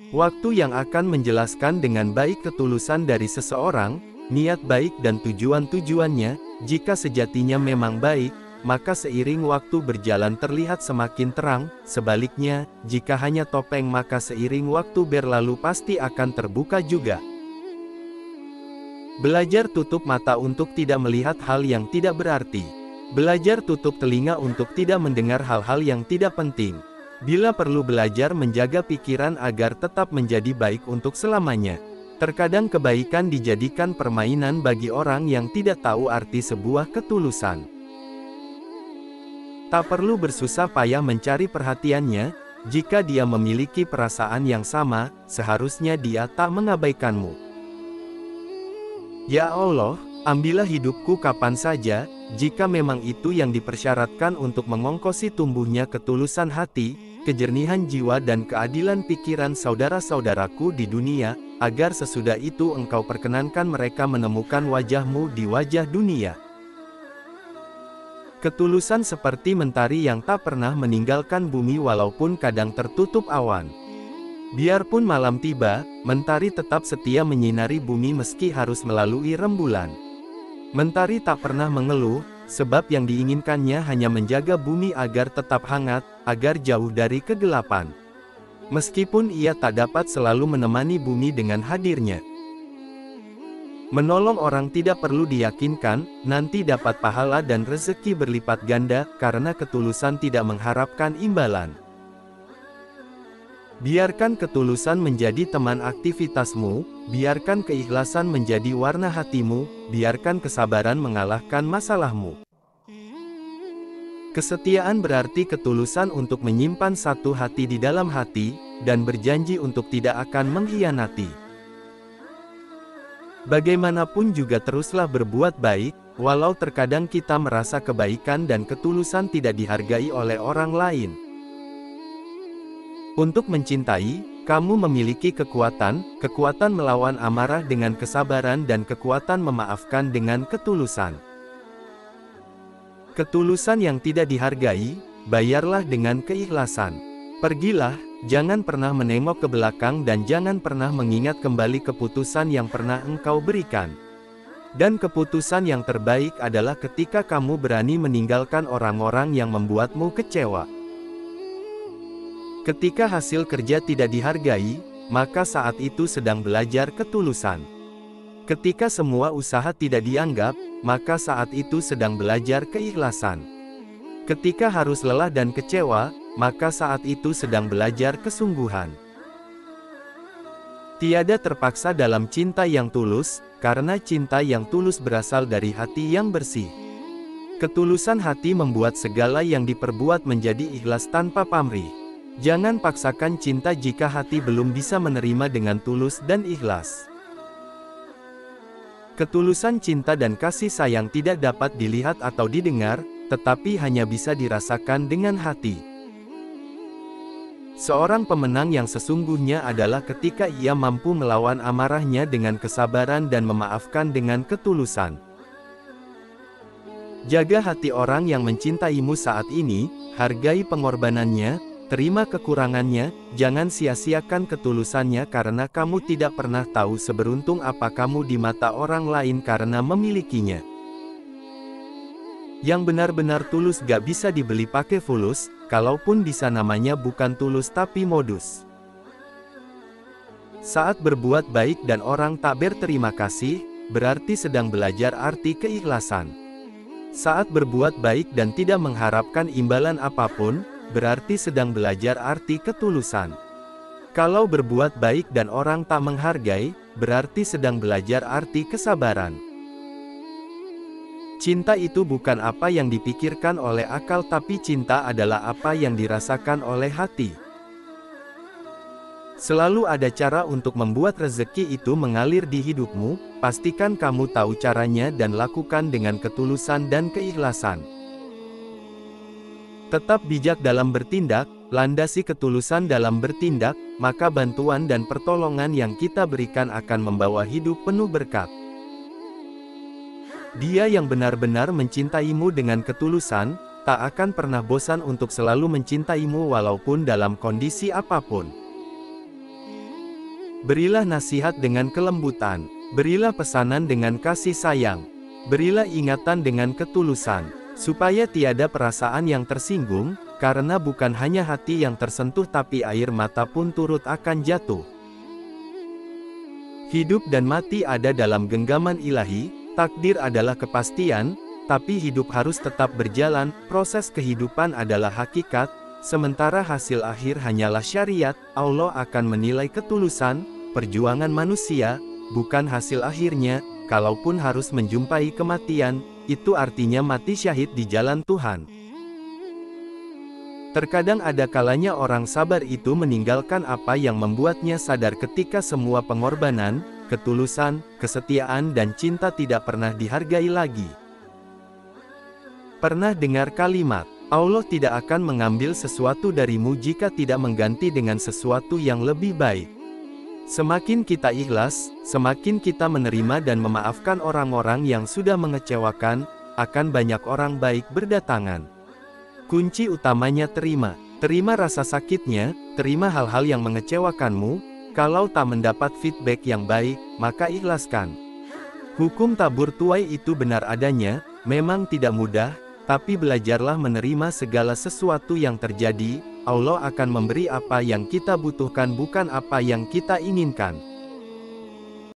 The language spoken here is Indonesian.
Waktu yang akan menjelaskan dengan baik ketulusan dari seseorang, niat baik dan tujuan-tujuannya. Jika sejatinya memang baik, maka seiring waktu berjalan terlihat semakin terang. Sebaliknya, jika hanya topeng maka seiring waktu berlalu pasti akan terbuka juga. Belajar tutup mata untuk tidak melihat hal yang tidak berarti. Belajar tutup telinga untuk tidak mendengar hal-hal yang tidak penting. Bila perlu belajar menjaga pikiran agar tetap menjadi baik untuk selamanya. Terkadang kebaikan dijadikan permainan bagi orang yang tidak tahu arti sebuah ketulusan. Tak perlu bersusah payah mencari perhatiannya. Jika dia memiliki perasaan yang sama, seharusnya dia tak mengabaikanmu. Ya Allah, ambillah hidupku kapan saja, jika memang itu yang dipersyaratkan untuk mengongkosi tumbuhnya ketulusan hati, kejernihan jiwa dan keadilan pikiran saudara-saudaraku di dunia, agar sesudah itu Engkau perkenankan mereka menemukan wajah-Mu di wajah dunia. Ketulusan seperti mentari yang tak pernah meninggalkan bumi walaupun kadang tertutup awan. Biarpun malam tiba, mentari tetap setia menyinari bumi meski harus melalui rembulan. Mentari tak pernah mengeluh, sebab yang diinginkannya hanya menjaga bumi agar tetap hangat, agar jauh dari kegelapan. Meskipun ia tak dapat selalu menemani bumi dengan hadirnya. Menolong orang tidak perlu diyakinkan, nanti dapat pahala dan rezeki berlipat ganda, karena ketulusan tidak mengharapkan imbalan. Biarkan ketulusan menjadi teman aktivitasmu, biarkan keikhlasan menjadi warna hatimu, biarkan kesabaran mengalahkan masalahmu. Kesetiaan berarti ketulusan untuk menyimpan satu hati di dalam hati, dan berjanji untuk tidak akan mengkhianati. Bagaimanapun juga teruslah berbuat baik, walau terkadang kita merasa kebaikan dan ketulusan tidak dihargai oleh orang lain. Untuk mencintai, kamu memiliki kekuatan melawan amarah dengan kesabaran dan kekuatan memaafkan dengan ketulusan. Ketulusan yang tidak dihargai, bayarlah dengan keikhlasan. Pergilah, jangan pernah menengok ke belakang dan jangan pernah mengingat kembali keputusan yang pernah engkau berikan. Dan keputusan yang terbaik adalah ketika kamu berani meninggalkan orang-orang yang membuatmu kecewa. Ketika hasil kerja tidak dihargai, maka saat itu sedang belajar ketulusan. Ketika semua usaha tidak dianggap, maka saat itu sedang belajar keikhlasan. Ketika harus lelah dan kecewa, maka saat itu sedang belajar kesungguhan. Tiada terpaksa dalam cinta yang tulus, karena cinta yang tulus berasal dari hati yang bersih. Ketulusan hati membuat segala yang diperbuat menjadi ikhlas tanpa pamrih. Jangan paksakan cinta jika hati belum bisa menerima dengan tulus dan ikhlas. Ketulusan cinta dan kasih sayang tidak dapat dilihat atau didengar, tetapi hanya bisa dirasakan dengan hati. Seorang pemenang yang sesungguhnya adalah ketika ia mampu melawan amarahnya dengan kesabaran dan memaafkan dengan ketulusan. Jaga hati orang yang mencintaimu saat ini, hargai pengorbanannya, terima kekurangannya, jangan sia-siakan ketulusannya karena kamu tidak pernah tahu seberuntung apa kamu di mata orang lain karena memilikinya. Yang benar-benar tulus gak bisa dibeli pakai fulus, kalaupun bisa namanya bukan tulus tapi modus. Saat berbuat baik dan orang tak berterima kasih, berarti sedang belajar arti keikhlasan. Saat berbuat baik dan tidak mengharapkan imbalan apapun, berarti sedang belajar arti ketulusan. Kalau berbuat baik dan orang tak menghargai, berarti sedang belajar arti kesabaran. Cinta itu bukan apa yang dipikirkan oleh akal tapi cinta adalah apa yang dirasakan oleh hati. Selalu ada cara untuk membuat rezeki itu mengalir di hidupmu, pastikan kamu tahu caranya dan lakukan dengan ketulusan dan keikhlasan. Tetap bijak dalam bertindak, landasi ketulusan dalam bertindak, maka bantuan dan pertolongan yang kita berikan akan membawa hidup penuh berkat. Dia yang benar-benar mencintaimu dengan ketulusan, tak akan pernah bosan untuk selalu mencintaimu walaupun dalam kondisi apapun. Berilah nasihat dengan kelembutan. Berilah pesanan dengan kasih sayang. Berilah ingatan dengan ketulusan, supaya tiada perasaan yang tersinggung, karena bukan hanya hati yang tersentuh tapi air mata pun turut akan jatuh. Hidup dan mati ada dalam genggaman ilahi, takdir adalah kepastian, tapi hidup harus tetap berjalan, proses kehidupan adalah hakikat, sementara hasil akhir hanyalah syariat. Allah akan menilai ketulusan, perjuangan manusia, bukan hasil akhirnya. Kalaupun harus menjumpai kematian, itu artinya mati syahid di jalan Tuhan. Terkadang ada kalanya orang sabar itu meninggalkan apa yang membuatnya sadar ketika semua pengorbanan, ketulusan, kesetiaan dan cinta tidak pernah dihargai lagi. Pernah dengar kalimat, Allah tidak akan mengambil sesuatu darimu jika tidak mengganti dengan sesuatu yang lebih baik. Semakin kita ikhlas, semakin kita menerima dan memaafkan orang-orang yang sudah mengecewakan, akan banyak orang baik berdatangan. Kunci utamanya terima. Terima rasa sakitnya, terima hal-hal yang mengecewakanmu. Kalau tak mendapat feedback yang baik, maka ikhlaskan. Hukum tabur tuai itu benar adanya, memang tidak mudah, tapi belajarlah menerima segala sesuatu yang terjadi. Allah akan memberi apa yang kita butuhkan bukan apa yang kita inginkan.